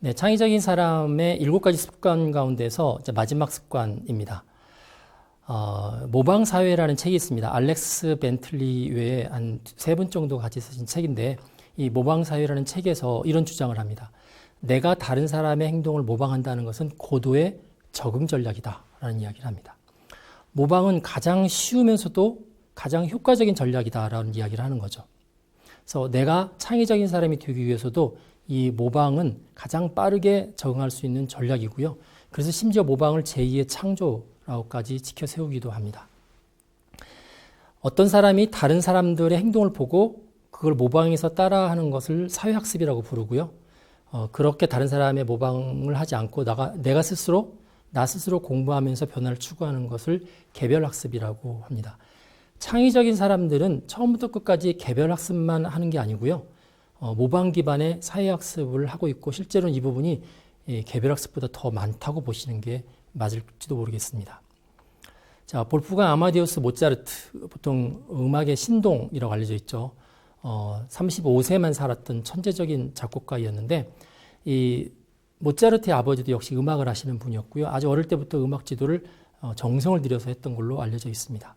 네, 창의적인 사람의 7가지 습관 가운데서 이제 마지막 습관입니다. 모방사회라는 책이 있습니다. 알렉스 벤틀리 외에 한 3분 정도 같이 쓰신 책인데, 이 모방사회라는 책에서 이런 주장을 합니다. 내가 다른 사람의 행동을 모방한다는 것은 고도의 적응 전략이다라는 이야기를 합니다. 모방은 가장 쉬우면서도 가장 효과적인 전략이다라는 이야기를 하는 거죠. 그래서 내가 창의적인 사람이 되기 위해서도 이 모방은 가장 빠르게 적응할 수 있는 전략이고요. 그래서 심지어 모방을 제2의 창조라고까지 지켜 세우기도 합니다. 어떤 사람이 다른 사람들의 행동을 보고 그걸 모방해서 따라하는 것을 사회학습이라고 부르고요. 그렇게 다른 사람의 모방을 하지 않고 나 스스로 공부하면서 변화를 추구하는 것을 개별학습이라고 합니다. 창의적인 사람들은 처음부터 끝까지 개별학습만 하는 게 아니고요. 모방 기반의 사회학습을 하고 있고 실제로는 이 부분이 개별학습보다 더 많다고 보시는 게 맞을지도 모르겠습니다. 자, 볼프강 아마데우스 모차르트, 보통 음악의 신동이라고 알려져 있죠. 35세만 살았던 천재적인 작곡가였는데 이 모차르트의 아버지도 역시 음악을 하시는 분이었고요. 아주 어릴 때부터 음악 지도를 정성을 들여서 했던 걸로 알려져 있습니다.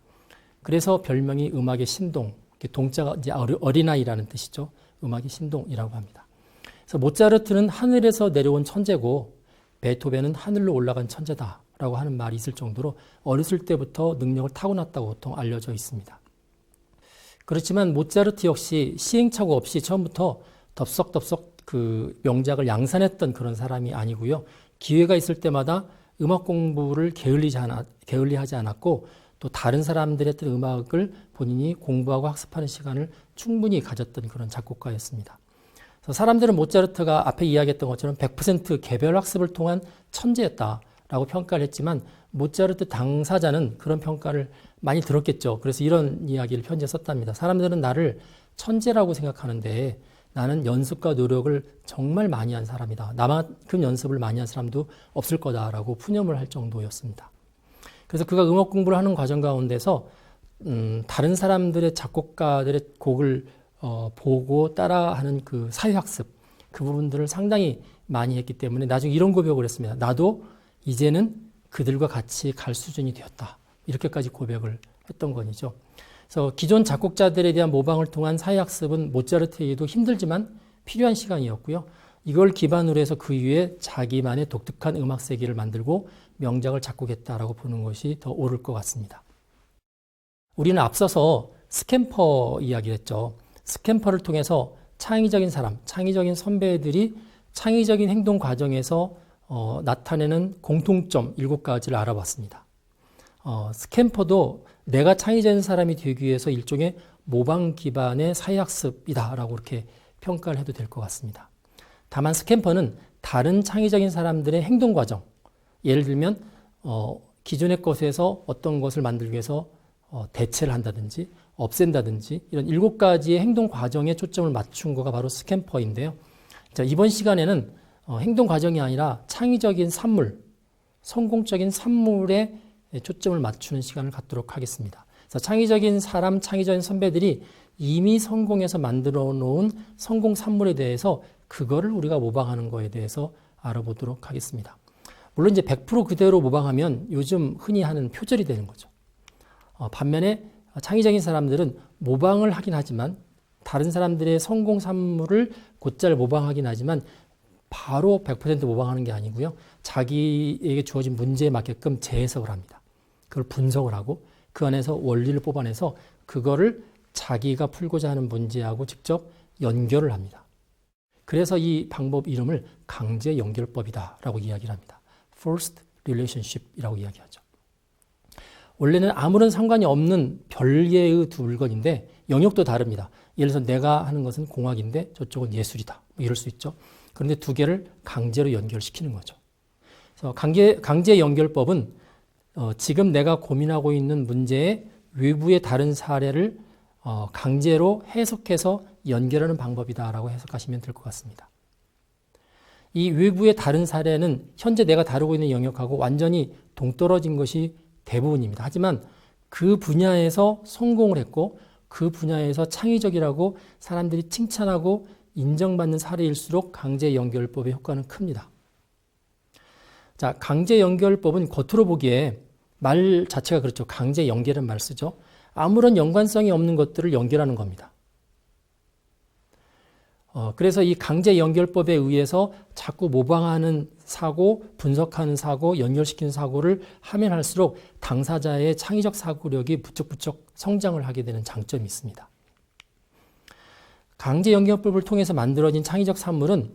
그래서 별명이 음악의 신동, 동자가 이제 어린아이라는 뜻이죠. 음악의 신동이라고 합니다. 그래서 모차르트는 하늘에서 내려온 천재고 베토벤은 하늘로 올라간 천재다라고 하는 말이 있을 정도로 어렸을 때부터 능력을 타고났다고 보통 알려져 있습니다. 그렇지만 모차르트 역시 시행착오 없이 처음부터 덥석덥석 그 명작을 양산했던 그런 사람이 아니고요. 기회가 있을 때마다 음악 공부를 게을리하지 않았고 또 다른 사람들의 했던 음악을 본인이 공부하고 학습하는 시간을 충분히 가졌던 그런 작곡가였습니다. 그래서 사람들은 모차르트가 앞에 이야기했던 것처럼 100% 개별 학습을 통한 천재였다라고 평가를 했지만 모차르트 당사자는 그런 평가를 많이 들었겠죠. 그래서 이런 이야기를 편지에 썼답니다. 사람들은 나를 천재라고 생각하는데 나는 연습과 노력을 정말 많이 한 사람이다. 나만큼 연습을 많이 한 사람도 없을 거다라고 푸념을 할 정도였습니다. 그래서 그가 음악 공부를 하는 과정 가운데서 다른 사람들의 작곡가들의 곡을 보고 따라하는 그 사회학습, 그 부분들을 상당히 많이 했기 때문에 나중에 이런 고백을 했습니다. 나도 이제는 그들과 같이 갈 수준이 되었다. 이렇게까지 고백을 했던 건이죠. 그래서 기존 작곡자들에 대한 모방을 통한 사회학습은 모차르트에게도 힘들지만 필요한 시간이었고요. 이걸 기반으로 해서 그 이후에 자기만의 독특한 음악 세계를 만들고 명작을 작곡했다라고 보는 것이 더 옳을 것 같습니다. 우리는 앞서서 스캠퍼 이야기를 했죠. 스캠퍼를 통해서 창의적인 사람, 창의적인 선배들이 창의적인 행동 과정에서 나타내는 공통점 7가지를 알아봤습니다. 스캠퍼도 내가 창의적인 사람이 되기 위해서 일종의 모방 기반의 사회학습이다라고 이렇게 평가를 해도 될 것 같습니다. 다만 스캠퍼는 다른 창의적인 사람들의 행동 과정, 예를 들면 기존의 것에서 어떤 것을 만들기 위해서 대체를 한다든지 없앤다든지 이런 7가지의 행동 과정에 초점을 맞춘 거가 바로 스캠퍼인데요. 자, 이번 시간에는 행동 과정이 아니라 창의적인 산물, 성공적인 산물에 초점을 맞추는 시간을 갖도록 하겠습니다. 그래서 창의적인 사람, 창의적인 선배들이 이미 성공해서 만들어 놓은 성공 산물에 대해서 그거를 우리가 모방하는 거에 대해서 알아보도록 하겠습니다. 물론 이제 100% 그대로 모방하면 요즘 흔히 하는 표절이 되는 거죠. 반면에 창의적인 사람들은 모방을 하긴 하지만 다른 사람들의 성공 산물을 곧잘 모방하긴 하지만 바로 100% 모방하는 게 아니고요. 자기에게 주어진 문제에 맞게끔 재해석을 합니다. 그걸 분석을 하고 그 안에서 원리를 뽑아내서 그거를 자기가 풀고자 하는 문제하고 직접 연결을 합니다. 그래서 이 방법 이름을 강제 연결법이다라고 이야기를 합니다. Forced Relationship이라고 이야기하죠. 원래는 아무런 상관이 없는 별개의 두 물건인데 영역도 다릅니다. 예를 들어서 내가 하는 것은 공학인데 저쪽은 예술이다. 뭐 이럴 수 있죠. 그런데 두 개를 강제로 연결시키는 거죠. 그래서 강제 연결법은 지금 내가 고민하고 있는 문제의 외부의 다른 사례를 강제로 해석해서 연결하는 방법이다라고 해석하시면 될 것 같습니다. 이 외부의 다른 사례는 현재 내가 다루고 있는 영역하고 완전히 동떨어진 것이 대부분입니다. 하지만 그 분야에서 성공을 했고 그 분야에서 창의적이라고 사람들이 칭찬하고 인정받는 사례일수록 강제연결법의 효과는 큽니다. 자, 강제연결법은 겉으로 보기에 말 자체가 그렇죠. 강제연결이라는 말을 쓰죠. 아무런 연관성이 없는 것들을 연결하는 겁니다. 그래서 이 강제연결법에 의해서 자꾸 모방하는 사고, 분석하는 사고, 연결시키는 사고를 하면 할수록 당사자의 창의적 사고력이 부쩍부쩍 성장을 하게 되는 장점이 있습니다. 강제연결법을 통해서 만들어진 창의적 산물은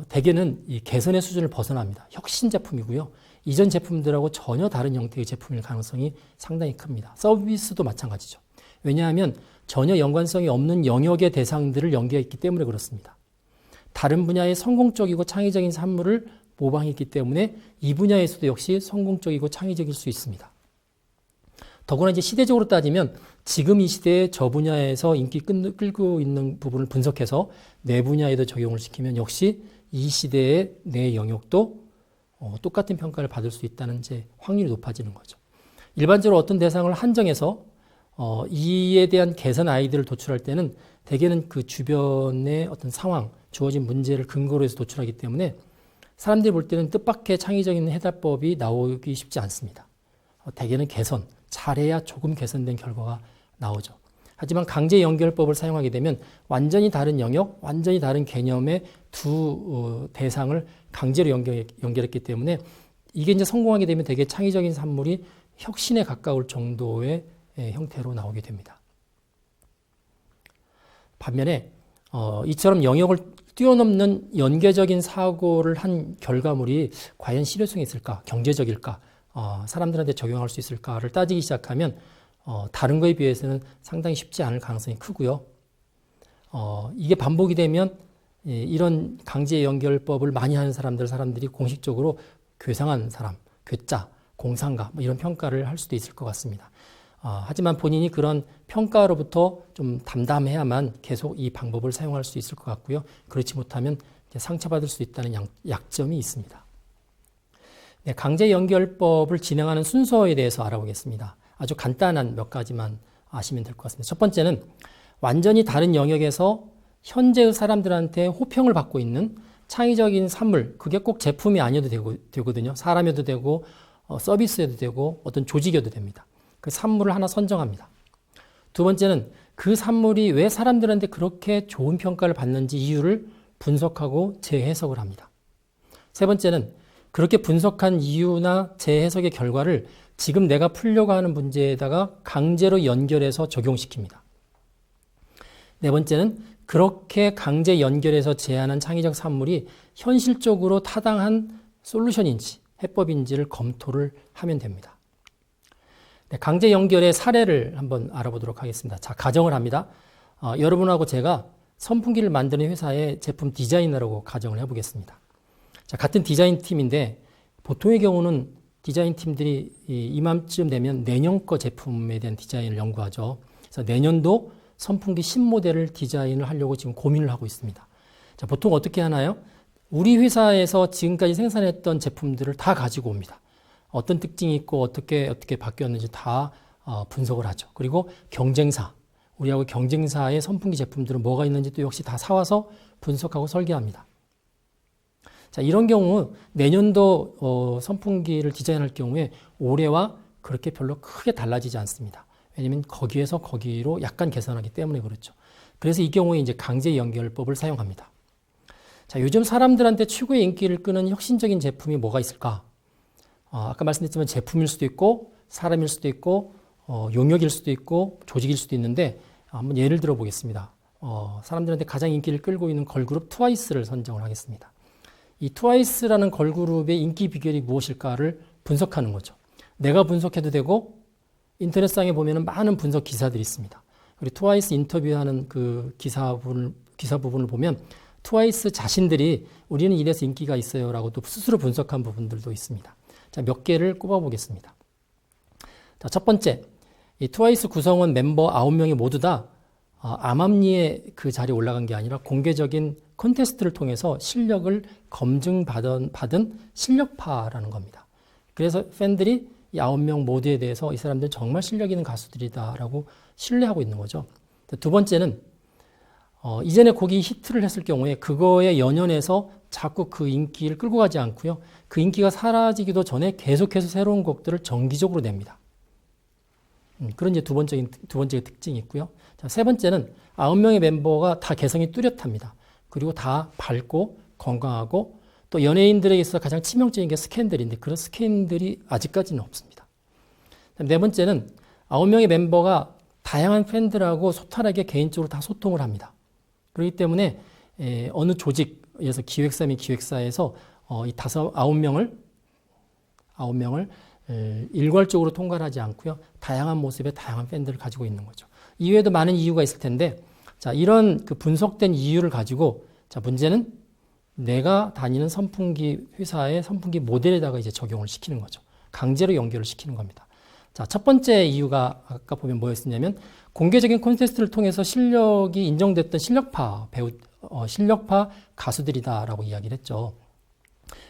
대개는 이 개선의 수준을 벗어납니다. 혁신 제품이고요. 이전 제품들하고 전혀 다른 형태의 제품일 가능성이 상당히 큽니다. 서비스도 마찬가지죠. 왜냐하면 전혀 연관성이 없는 영역의 대상들을 연계했기 때문에 그렇습니다. 다른 분야의 성공적이고 창의적인 산물을 모방했기 때문에 이 분야에서도 역시 성공적이고 창의적일 수 있습니다. 더구나 이제 시대적으로 따지면 지금 이 시대에 저 분야에서 인기 끌고 있는 부분을 분석해서 내 분야에도 적용을 시키면 역시 이 시대의 내 영역도 똑같은 평가를 받을 수 있다는 이제 확률이 높아지는 거죠. 일반적으로 어떤 대상을 한정해서 이에 대한 개선 아이디어를 도출할 때는 대개는 그 주변의 어떤 상황, 주어진 문제를 근거로 해서 도출하기 때문에 사람들이 볼 때는 뜻밖의 창의적인 해답법이 나오기 쉽지 않습니다. 대개는 개선, 잘해야 조금 개선된 결과가 나오죠. 하지만 강제연결법을 사용하게 되면 완전히 다른 영역, 완전히 다른 개념의 두 대상을 강제로 연결했기 때문에 이게 이제 성공하게 되면 되게 창의적인 산물이 혁신에 가까울 정도의 형태로 나오게 됩니다. 반면에 이처럼 영역을 뛰어넘는 연계적인 사고를 한 결과물이 과연 실효성이 있을까, 경제적일까, 사람들한테 적용할 수 있을까를 따지기 시작하면 다른 거에 비해서는 상당히 쉽지 않을 가능성이 크고요. 이게 반복이 되면 이런 강제연결법을 많이 하는 사람들이 공식적으로 괴상한 사람, 괴짜, 공상가 이런 평가를 할 수도 있을 것 같습니다. 하지만 본인이 그런 평가로부터 좀 담담해야만 계속 이 방법을 사용할 수 있을 것 같고요. 그렇지 못하면 상처받을 수 있다는 약점이 있습니다. 네, 강제연결법을 진행하는 순서에 대해서 알아보겠습니다. 아주 간단한 몇 가지만 아시면 될 것 같습니다. 첫 번째는 완전히 다른 영역에서 현재의 사람들한테 호평을 받고 있는 창의적인 산물, 그게 꼭 제품이 아니어도 되거든요. 사람이어도 되고 서비스여도 되고 어떤 조직이어도 됩니다. 그 산물을 하나 선정합니다. 두 번째는 그 산물이 왜 사람들한테 그렇게 좋은 평가를 받는지 이유를 분석하고 재해석을 합니다. 세 번째는 그렇게 분석한 이유나 재해석의 결과를 지금 내가 풀려고 하는 문제에다가 강제로 연결해서 적용시킵니다. 네 번째는 그렇게 강제 연결해서 제안한 창의적 산물이 현실적으로 타당한 솔루션인지 해법인지를 검토를 하면 됩니다. 네, 강제 연결의 사례를 한번 알아보도록 하겠습니다. 자, 가정을 합니다. 여러분하고 제가 선풍기를 만드는 회사의 제품 디자이너라고 가정을 해보겠습니다. 자, 같은 디자인 팀인데 보통의 경우는 디자인 팀들이 이맘쯤 되면 내년 거 제품에 대한 디자인을 연구하죠. 그래서 내년도 선풍기 신모델을 디자인을 하려고 지금 고민을 하고 있습니다. 자, 보통 어떻게 하나요? 우리 회사에서 지금까지 생산했던 제품들을 다 가지고 옵니다. 어떤 특징이 있고 어떻게 바뀌었는지 다 분석을 하죠. 그리고 경쟁사, 우리하고 경쟁사의 선풍기 제품들은 뭐가 있는지 또 역시 다 사와서 분석하고 설계합니다. 자, 이런 경우 내년도 선풍기를 디자인할 경우에 올해와 그렇게 별로 크게 달라지지 않습니다. 왜냐하면 거기에서 거기로 약간 개선하기 때문에 그렇죠. 그래서 이 경우에 이제 강제 연결법을 사용합니다. 자, 요즘 사람들한테 최고의 인기를 끄는 혁신적인 제품이 뭐가 있을까? 아까 말씀드렸지만 제품일 수도 있고 사람일 수도 있고 용역일 수도 있고 조직일 수도 있는데 한번 예를 들어 보겠습니다. 사람들한테 가장 인기를 끌고 있는 걸그룹 트와이스를 선정을 하겠습니다. 이 트와이스라는 걸그룹의 인기 비결이 무엇일까를 분석하는 거죠. 내가 분석해도 되고 인터넷상에 보면 많은 분석 기사들이 있습니다. 그리고 트와이스 인터뷰하는 그 기사 부분을 보면 트와이스 자신들이 우리는 이래서 인기가 있어요 라고 또 스스로 분석한 부분들도 있습니다. 자, 몇 개를 꼽아보겠습니다. 자, 첫 번째, 이 트와이스 구성원 멤버 9명이 모두 다 암암리에 그 자리에 올라간 게 아니라 공개적인 콘테스트를 통해서 실력을 검증받은 실력파라는 겁니다. 그래서 팬들이 이 9명 모두에 대해서 이 사람들은 정말 실력 있는 가수들이다라고 신뢰하고 있는 거죠. 두 번째는 이전에 곡이 히트를 했을 경우에 그거에 연연해서 자꾸 그 인기를 끌고 가지 않고요. 그 인기가 사라지기도 전에 계속해서 새로운 곡들을 정기적으로 냅니다. 그런 이제 두 번째 특징이 있고요. 자, 세 번째는 9명의 멤버가 다 개성이 뚜렷합니다. 그리고 다 밝고 건강하고 또 연예인들에게 있어서 가장 치명적인 게 스캔들인데 그런 스캔들이 아직까지는 없습니다. 네 번째는 9명의 멤버가 다양한 팬들하고 소탈하게 개인적으로 다 소통을 합니다. 그렇기 때문에 어느 조직, 예를 들어서 기획사 및 기획사에서 이 9명을 일괄적으로 통과를 하지 않고요. 다양한 모습의 다양한 팬들을 가지고 있는 거죠. 이외에도 많은 이유가 있을 텐데, 자, 이런 그 분석된 이유를 가지고, 자, 문제는 내가 다니는 선풍기 회사의 선풍기 모델에다가 이제 적용을 시키는 거죠. 강제로 연결을 시키는 겁니다. 자, 첫 번째 이유가 아까 보면 뭐였었냐면, 공개적인 콘테스트를 통해서 실력이 인정됐던 실력파 가수들이다라고 이야기를 했죠.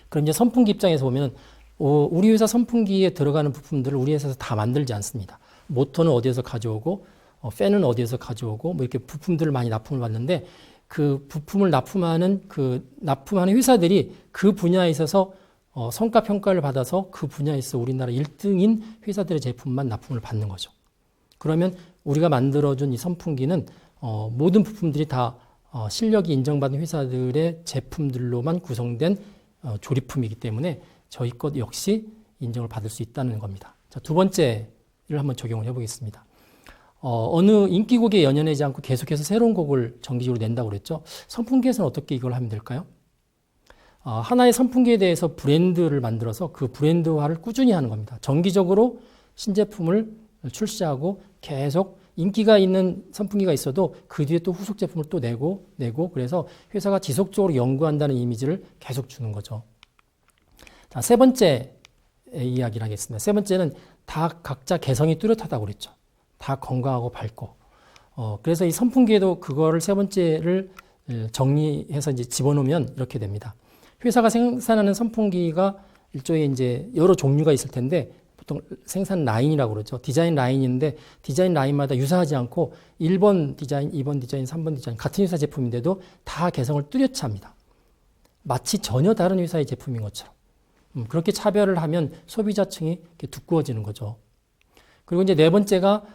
그럼 이제 선풍기 입장에서 보면, 우리 회사 선풍기에 들어가는 부품들을 우리 회사에서 다 만들지 않습니다. 모터는 어디에서 가져오고, 팬은 어디에서 가져오고, 뭐 이렇게 부품들을 많이 납품을 받는데, 그 부품을 납품하는 회사들이 그 분야에 있어서 성과 평가를 받아서 그 분야에 있어 우리나라 1등인 회사들의 제품만 납품을 받는 거죠. 그러면 우리가 만들어준 이 선풍기는 모든 부품들이 다 실력이 인정받은 회사들의 제품들로만 구성된 조립품이기 때문에 저희 것 역시 인정을 받을 수 있다는 겁니다. 자, 두 번째를 한번 적용을 해보겠습니다. 어느 인기곡에 연연하지 않고 계속해서 새로운 곡을 정기적으로 낸다고 그랬죠. 선풍기에서는 어떻게 이걸 하면 될까요? 하나의 선풍기에 대해서 브랜드를 만들어서 그 브랜드화를 꾸준히 하는 겁니다. 정기적으로 신제품을 출시하고 계속 인기가 있는 선풍기가 있어도 그 뒤에 또 후속 제품을 또 내고 그래서 회사가 지속적으로 연구한다는 이미지를 계속 주는 거죠. 자, 세 번째 이야기를 하겠습니다. 세 번째는 다 각자 개성이 뚜렷하다고 그랬죠. 다 건강하고 밝고. 그래서 이 선풍기에도 그거를 세 번째를 정리해서 이제 집어넣으면 이렇게 됩니다. 회사가 생산하는 선풍기가 일종의 이제 여러 종류가 있을 텐데 보통 생산 라인이라고 그러죠. 디자인 라인인데 디자인 라인마다 유사하지 않고 1번 디자인, 2번 디자인, 3번 디자인 같은 회사 제품인데도 다 개성을 뚜렷이 합니다. 마치 전혀 다른 회사의 제품인 것처럼. 그렇게 차별을 하면 소비자층이 이렇게 두꺼워지는 거죠. 그리고 이제 네 번째가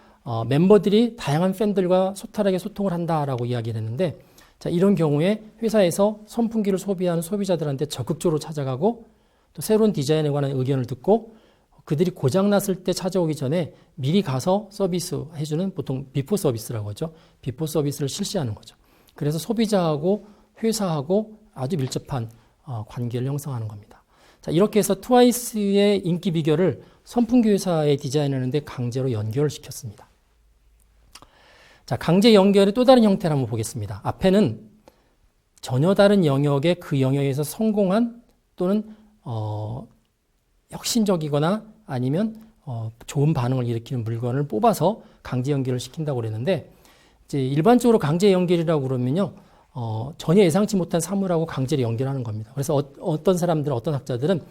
멤버들이 다양한 팬들과 소탈하게 소통을 한다라고 이야기를 했는데 자, 이런 경우에 회사에서 선풍기를 소비하는 소비자들한테 적극적으로 찾아가고 또 새로운 디자인에 관한 의견을 듣고 그들이 고장났을 때 찾아오기 전에 미리 가서 서비스 해주는 보통 비포 서비스라고 하죠. 비포 서비스를 실시하는 거죠. 그래서 소비자하고 회사하고 아주 밀접한 관계를 형성하는 겁니다. 자, 이렇게 해서 트와이스의 인기 비결을 선풍기 회사에 디자인하는데 강제로 연결을 시켰습니다. 자, 강제 연결의 또 다른 형태를 한번 보겠습니다. 앞에는 전혀 다른 영역에 그 영역에서 성공한 또는 혁신적이거나 아니면 좋은 반응을 일으키는 물건을 뽑아서 강제 연결을 시킨다고 그랬는데 이제 일반적으로 강제 연결이라고 그러면요. 전혀 예상치 못한 사물하고 강제로 연결하는 겁니다. 그래서 어떤 학자들은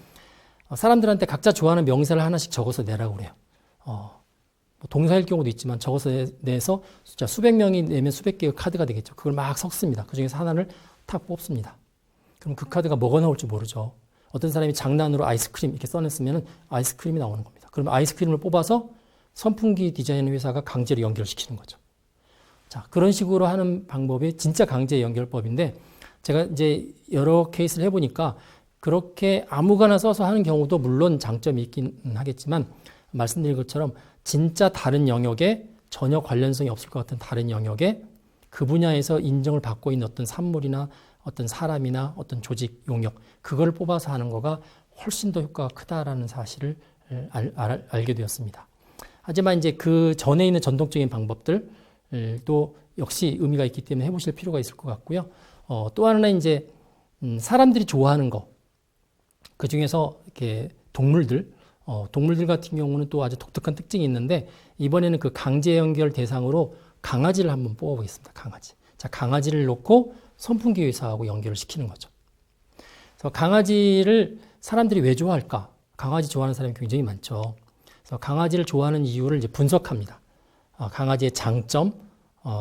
사람들한테 각자 좋아하는 명사를 하나씩 적어서 내라고 그래요. 동사일 경우도 있지만 적어서 내서 숫자 수백 명이 내면 수백 개의 카드가 되겠죠. 그걸 막 섞습니다. 그 중에서 하나를 탁 뽑습니다. 그럼 그 카드가 뭐가 나올지 모르죠. 어떤 사람이 장난으로 아이스크림 이렇게 써냈으면 아이스크림이 나오는 겁니다. 그럼 아이스크림을 뽑아서 선풍기 디자인 회사가 강제로 연결시키는 거죠. 자, 그런 식으로 하는 방법이 진짜 강제 연결법인데 제가 이제 여러 케이스를 해보니까 그렇게 아무거나 써서 하는 경우도 물론 장점이 있긴 하겠지만 말씀드린 것처럼 진짜 다른 영역에 전혀 관련성이 없을 것 같은 다른 영역에 그 분야에서 인정을 받고 있는 어떤 산물이나 어떤 사람이나 어떤 조직 용역 그걸 뽑아서 하는 거가 훨씬 더 효과가 크다라는 사실을 알게 되었습니다. 하지만 이제 그 전에 있는 전통적인 방법들도 역시 의미가 있기 때문에 해보실 필요가 있을 것 같고요. 또 하나는 이제 사람들이 좋아하는 거, 그 중에서 이렇게 동물들 같은 경우는 또 아주 독특한 특징이 있는데 이번에는 그 강제 연결 대상으로 강아지를 한번 뽑아보겠습니다. 강아지. 자, 강아지를 놓고 선풍기 회사하고 연결을 시키는 거죠. 그래서 강아지를 사람들이 왜 좋아할까? 강아지 좋아하는 사람이 굉장히 많죠. 그래서 강아지를 좋아하는 이유를 이제 분석합니다. 강아지의 장점,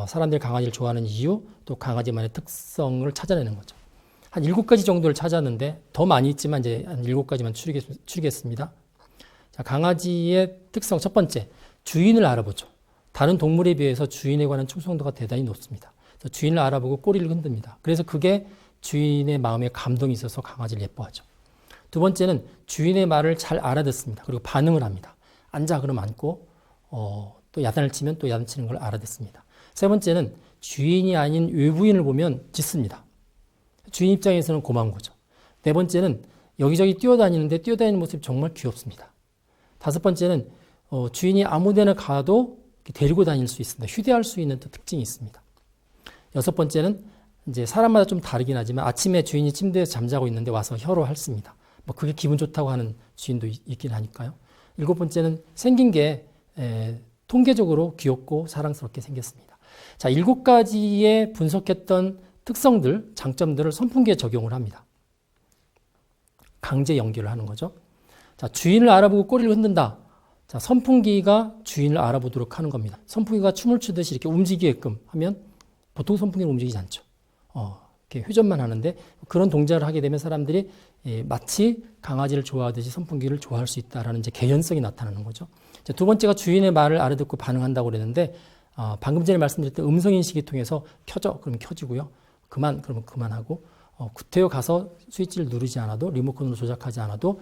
사람들이 강아지를 좋아하는 이유, 또 강아지만의 특성을 찾아내는 거죠. 한 7가지 정도를 찾았는데 더 많이 있지만 이제 한 7가지만 추리겠습니다. 자, 강아지의 특성 첫 번째, 주인을 알아보죠. 다른 동물에 비해서 주인에 관한 충성도가 대단히 높습니다. 그래서 주인을 알아보고 꼬리를 흔듭니다. 그래서 그게 주인의 마음에 감동이 있어서 강아지를 예뻐하죠. 두 번째는 주인의 말을 잘 알아듣습니다. 그리고 반응을 합니다. 앉아 그러면 앉고 또 야단을 치면 또 야단치는 걸 알아듣습니다. 세 번째는 주인이 아닌 외부인을 보면 짖습니다. 주인 입장에서는 고마운 거죠. 네 번째는 여기저기 뛰어다니는데 뛰어다니는 모습이 정말 귀엽습니다. 다섯 번째는 주인이 아무 데나 가도 데리고 다닐 수 있습니다. 휴대할 수 있는 또 특징이 있습니다. 여섯 번째는 이제 사람마다 좀 다르긴 하지만 아침에 주인이 침대에서 잠자고 있는데 와서 혀로 핥습니다. 뭐 그게 기분 좋다고 하는 주인도 있긴 하니까요. 일곱 번째는 생긴 게 통계적으로 귀엽고 사랑스럽게 생겼습니다. 자, 7가지의 분석했던 특성들, 장점들을 선풍기에 적용을 합니다. 강제 연결을 하는 거죠. 자, 주인을 알아보고 꼬리를 흔든다. 자, 선풍기가 주인을 알아보도록 하는 겁니다. 선풍기가 춤을 추듯이 이렇게 움직이게끔 하면 보통 선풍기는 움직이지 않죠. 이렇게 회전만 하는데 그런 동작을 하게 되면 사람들이 마치 강아지를 좋아하듯이 선풍기를 좋아할 수 있다라는 이제 개연성이 나타나는 거죠. 자, 두 번째가 주인의 말을 알아듣고 반응한다고 그랬는데 방금 전에 말씀드렸던 음성인식이 통해서 켜져 그러면 켜지고요. 그만 그러면 그만하고 구태여 가서 스위치를 누르지 않아도 리모컨으로 조작하지 않아도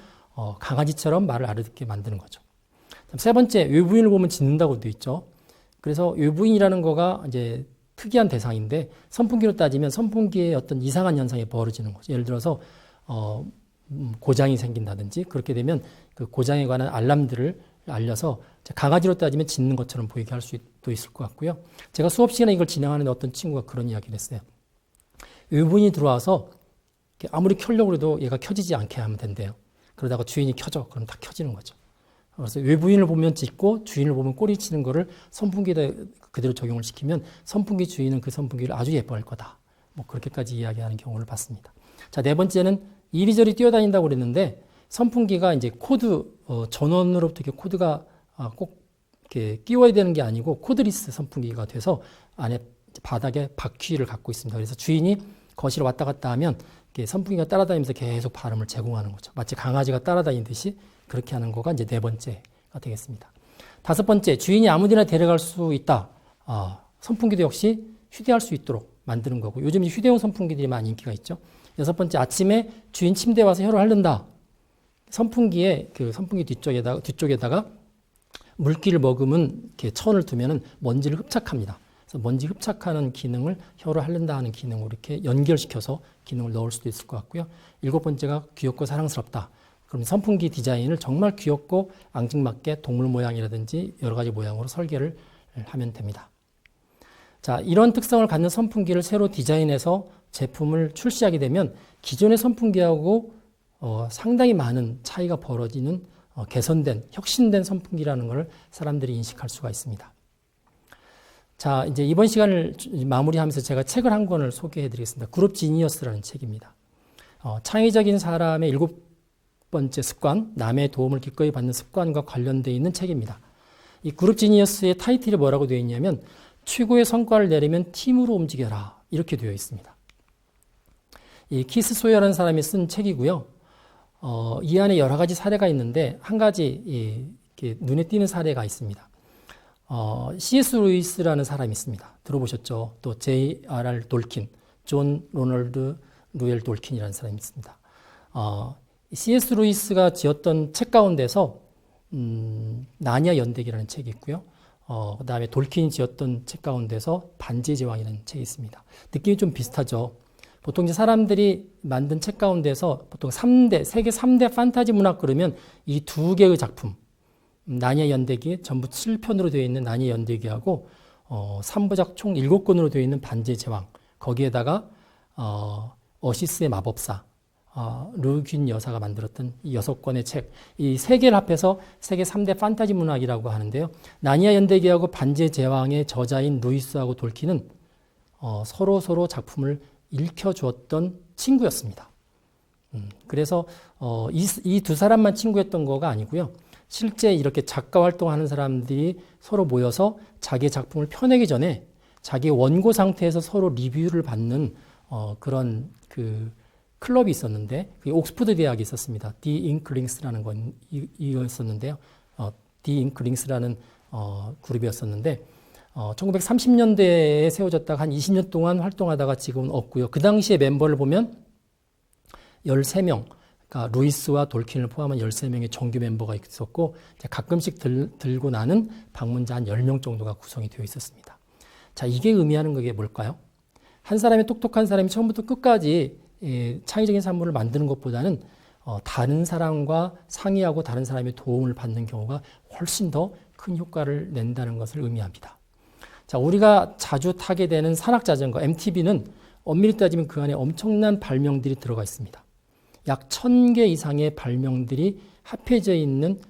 강아지처럼 말을 알아듣게 만드는 거죠. 세 번째, 외부인을 보면 짖는다고 되어 있죠. 그래서 외부인이라는 거가 이제 특이한 대상인데 선풍기로 따지면 선풍기에 어떤 이상한 현상이 벌어지는 거죠. 예를 들어서 고장이 생긴다든지 그렇게 되면 그 고장에 관한 알람들을 알려서 강아지로 따지면 짖는 것처럼 보이게 할 수도 있을 것 같고요. 제가 수업 시간에 이걸 진행하는데 어떤 친구가 그런 이야기를 했어요. 외부인이 들어와서 아무리 켜려고 해도 얘가 켜지지 않게 하면 된대요. 그러다가 주인이 켜져. 그럼 다 켜지는 거죠. 그래서 외부인을 보면 짖고 주인을 보면 꼬리 치는 거를 선풍기에다 그대로 적용을 시키면 선풍기 주인은 그 선풍기를 아주 예뻐할 거다. 뭐 그렇게까지 이야기하는 경우를 봤습니다. 자, 네 번째는 이리저리 뛰어다닌다고 그랬는데 선풍기가 이제 코드, 전원으로부터 이렇게 코드가 꼭 이렇게 끼워야 되는 게 아니고 코드리스 선풍기가 돼서 안에 바닥에 바퀴를 갖고 있습니다. 그래서 주인이 거실을 왔다 갔다 하면 선풍기가 따라다니면서 계속 바람을 제공하는 거죠. 마치 강아지가 따라다니듯이 그렇게 하는 거가 이제 네 번째가 되겠습니다. 다섯 번째, 주인이 아무데나 데려갈 수 있다. 선풍기도 역시 휴대할 수 있도록 만드는 거고 요즘 휴대용 선풍기들이 많이 인기가 있죠. 여섯 번째, 아침에 주인 침대에 와서 혀를 핥는다. 선풍기에 그 선풍기 뒤쪽에다가 물기를 머금은 이렇게 천을 두면은 먼지를 흡착합니다. 그래서 먼지 흡착하는 기능을 혀를 핥는다 하는 기능으로 이렇게 연결시켜서 기능을 넣을 수도 있을 것 같고요. 일곱 번째가 귀엽고 사랑스럽다. 그럼 선풍기 디자인을 정말 귀엽고 앙증맞게 동물 모양이라든지 여러 가지 모양으로 설계를 하면 됩니다. 자, 이런 특성을 갖는 선풍기를 새로 디자인해서 제품을 출시하게 되면 기존의 선풍기하고 상당히 많은 차이가 벌어지는 개선된, 혁신된 선풍기라는 것을 사람들이 인식할 수가 있습니다. 자, 이제 이번 시간을 마무리하면서 제가 책을 한 권을 소개해 드리겠습니다. 그룹 지니어스라는 책입니다. 창의적인 사람의 7번째 습관, 남의 도움을 기꺼이 받는 습관과 관련되어 있는 책입니다. 이 그룹 지니어스의 타이틀이 뭐라고 되어 있냐면 최고의 성과를 내려면 팀으로 움직여라 이렇게 되어 있습니다. 이 키스 소여라는 사람이 쓴 책이고요. 이 안에 여러 가지 사례가 있는데 한 가지 이렇게 눈에 띄는 사례가 있습니다. C.S. 루이스라는 사람이 있습니다. 들어보셨죠? 또 J.R.R. 돌킨, 존 로널드 루엘 돌킨이라는 사람이 있습니다. C.S. 루이스가 지었던 책 가운데서 나니아 연대기라는 책이 있고요. 그 다음에 돌킨이 지었던 책 가운데서 반지의 제왕이라는 책이 있습니다. 느낌이 좀 비슷하죠. 보통 이제 사람들이 만든 책 가운데서 보통 세계 3대 판타지 문학 그러면 이 두 개의 작품, 나니아 연대기, 전부 7편으로 되어 있는 나니아 연대기하고 3부작 총 7권으로 되어 있는 반지의 제왕, 거기에다가 어시스의 마법사, 르균 여사가 만들었던 이 6권의 책, 이 세 개를 합해서 세계 3대 판타지 문학이라고 하는데요. 나니아 연대기하고 반지의 제왕의 저자인 루이스하고 돌킨은 서로 작품을 읽혀주었던 친구였습니다. 그래서 이 두 사람만 친구였던 거가 아니고요. 실제 이렇게 작가 활동하는 사람들이 서로 모여서 자기의 작품을 펴내기 전에 자기 원고 상태에서 서로 리뷰를 받는 그런 그 클럽이 있었는데 그게 옥스퍼드 대학에 있었습니다. 디 잉클링스라는 건 이거였었는데요. 디 잉클링스라는 그룹이었었는데 1930년대에 세워졌다가 한 20년 동안 활동하다가 지금은 없고요. 그 당시에 멤버를 보면 13명, 그러니까 루이스와 돌킨을 포함한 13명의 정규 멤버가 있었고 가끔씩 들고 나는 방문자 한 10명 정도가 구성이 되어 있었습니다. 자, 이게 의미하는 게 뭘까요? 한 사람이 똑똑한 사람이 처음부터 끝까지 창의적인 산물을 만드는 것보다는 다른 사람과 상의하고 다른 사람의 도움을 받는 경우가 훨씬 더 큰 효과를 낸다는 것을 의미합니다. 자, 우리가 자주 타게 되는 산악자전거 MTB는 엄밀히 따지면 그 안에 엄청난 발명들이 들어가 있습니다. 약 1000개 이상의 발명들이 합해져 있는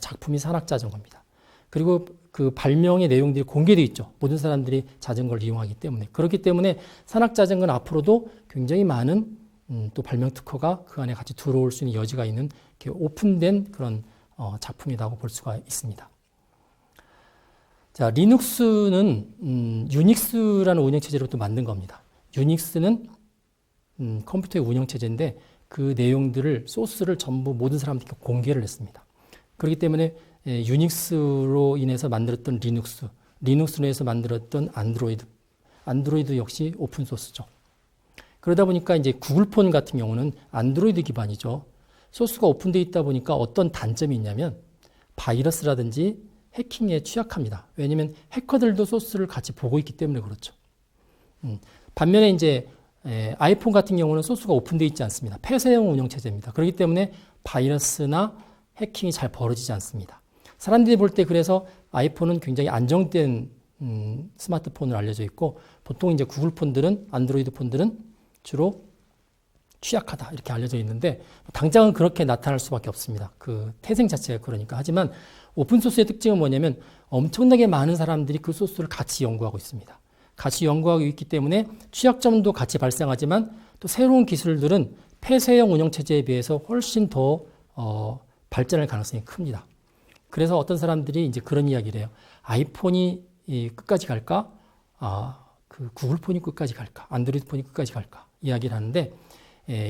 작품이 산악자전거입니다. 그리고 그 발명의 내용들이 공개되어 있죠. 모든 사람들이 자전거를 이용하기 때문에. 그렇기 때문에 산악자전거는 앞으로도 굉장히 많은 또 발명 특허가 그 안에 같이 들어올 수 있는 여지가 있는 오픈된 그런 작품이라고 볼 수가 있습니다. 자, 리눅스는 유닉스라는 운영체제로 또 만든 겁니다. 유닉스는 컴퓨터의 운영체제인데 그 내용들을, 소스를 전부 모든 사람들께 공개를 했습니다. 그렇기 때문에 유닉스로 인해서 만들었던 리눅스로 인해서 만들었던 안드로이드 역시 오픈소스죠. 그러다 보니까 이제 구글폰 같은 경우는 안드로이드 기반이죠. 소스가 오픈되어 있다 보니까 어떤 단점이 있냐면 바이러스라든지 해킹에 취약합니다. 왜냐하면 해커들도 소스를 같이 보고 있기 때문에 그렇죠. 반면에 이제 아이폰 같은 경우는 소스가 오픈되어 있지 않습니다. 폐쇄형 운영체제입니다. 그렇기 때문에 바이러스나 해킹이 잘 벌어지지 않습니다. 사람들이 볼 때 그래서 아이폰은 굉장히 안정된 스마트폰으로 알려져 있고 보통 이제 구글 폰들은, 안드로이드 폰들은 주로 취약하다 이렇게 알려져 있는데 당장은 그렇게 나타날 수밖에 없습니다. 그 태생 자체가 그러니까. 하지만 오픈소스의 특징은 뭐냐면 엄청나게 많은 사람들이 그 소스를 같이 연구하고 있습니다. 같이 연구하고 있기 때문에 취약점도 같이 발생하지만 또 새로운 기술들은 폐쇄형 운영체제에 비해서 훨씬 더 발전할 가능성이 큽니다. 그래서 어떤 사람들이 이제 그런 이야기를 해요. 아이폰이 끝까지 갈까? 그 구글폰이 끝까지 갈까? 안드로이드폰이 끝까지 갈까? 이야기를 하는데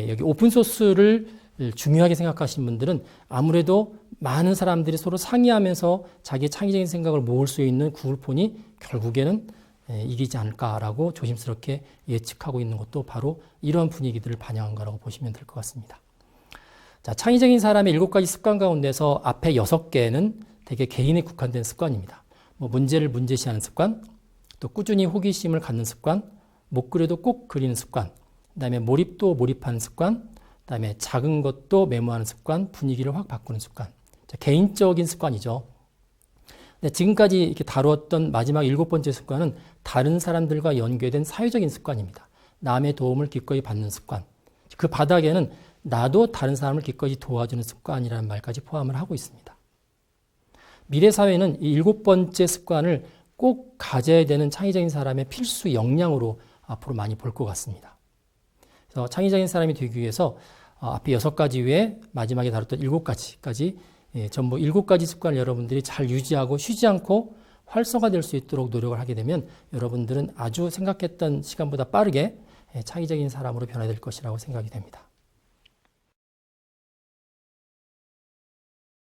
여기 오픈소스를 중요하게 생각하시는 분들은 아무래도 많은 사람들이 서로 상의하면서 자기의 창의적인 생각을 모을 수 있는 구글폰이 결국에는 이기지 않을까라고 조심스럽게 예측하고 있는 것도 바로 이런 분위기들을 반영한 거라고 보시면 될 것 같습니다. 자, 창의적인 사람의 7가지 습관 가운데서 앞에 6개는 되게 개인에 국한된 습관입니다. 문제를 문제시하는 습관, 또 꾸준히 호기심을 갖는 습관, 못 그려도 꼭 그리는 습관, 그 다음에 몰입도 몰입하는 습관, 그 다음에 작은 것도 메모하는 습관, 분위기를 확 바꾸는 습관. 자, 개인적인 습관이죠. 근데 지금까지 이렇게 다루었던 마지막 7번째 습관은 다른 사람들과 연계된 사회적인 습관입니다. 남의 도움을 기꺼이 받는 습관. 그 바닥에는 나도 다른 사람을 기꺼이 도와주는 습관이라는 말까지 포함을 하고 있습니다. 미래 사회는 이 7번째 습관을 꼭 가져야 되는 창의적인 사람의 필수 역량으로 앞으로 많이 볼 것 같습니다. 그래서 창의적인 사람이 되기 위해서 앞에 6가지 외에 마지막에 다뤘던 7가지까지 전부 7가지 습관을 여러분들이 잘 유지하고 쉬지 않고 활성화될 수 있도록 노력을 하게 되면 여러분들은 아주 생각했던 시간보다 빠르게 창의적인 사람으로 변화될 것이라고 생각이 됩니다.